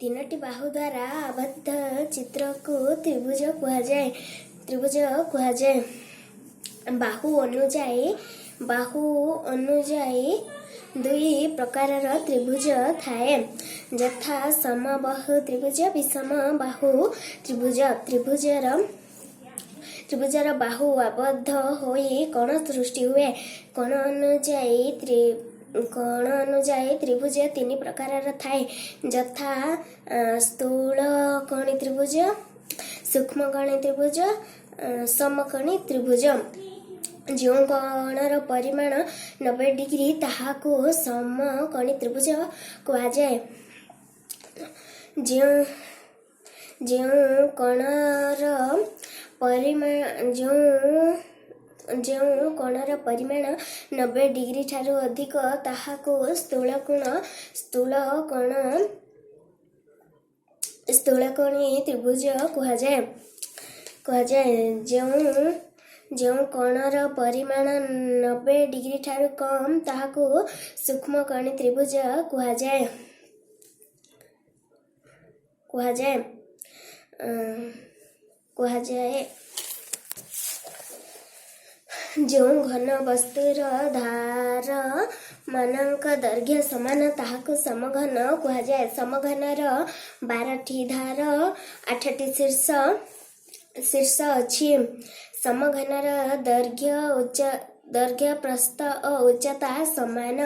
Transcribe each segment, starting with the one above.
तीनोटी बाहु द्वारा आबद्ध चित्र को त्रिभुज कुहाଯାଏ। बाहु अनुଯାयी दुई प्रकारर त्रिभुज थाए, यथा समबाहु त्रिभुज, विषम बाहु त्रिभुज। त्रिभुजर बाहु आबद्ध होई कोण सृष्टि हुए। कोण अनुଯାयी त्रिभुज तीन प्रकारर थाए, यथा स्थूलकोणी त्रिभुज, सूक्ष्मकोणी त्रिभुज, समकोणी त्रिभुज। जो कोणर परिमाण 90 डिग्री ताहाको समकोणी त्रिभुज कुहाଯାଏ। जो कोणर परिमाण 90 डिग्री ठारू अधिक ताहाको स्थूलकोणी त्रिभुज कुहाଯାଏ। जो कोणर परिमाण 90 डिग्री ठारू कम ताहाको सूक्ष्मकोणी त्रिभुज कुहाଯାଏ। जो घन वस्तुर धार मानक दैर्घ्य समान ताहाको समघन कुहाଯାଏ। समघनर 12टी धार 8टी शीर्ष अछि। समघनर दैर्घ्य प्रस्थ और उच्चता समान।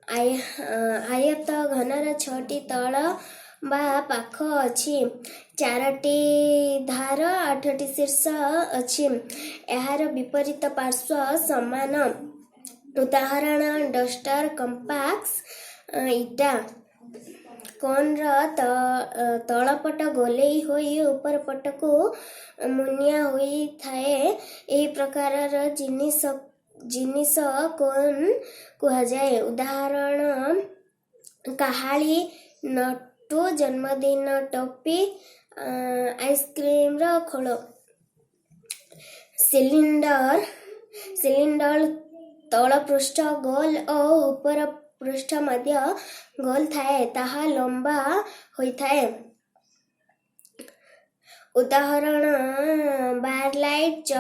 आयत घनर 6टी तल बा पाख अछि। 4टी धार 8टी शीर्ष अछि। एहार विपरीत पार्श्व समान। उदाहरण डस्टर, कंपास, इटा। कोणर तलपट गोलेई होई ऊपर पटको मुनिया होई थाए। एही प्रकारर जिनिस कोण कुहाଯାଏ। उदाहरण काहाली, नटू, जन्मदिन टोपी, आइसक्रीम खोल। सिलिंडर तल पृष्ठ गोल और ऊपर पृष्ठ मध्य गोल थाए, ताहा लंबा होइथाए। उदाहरण बार लाइट,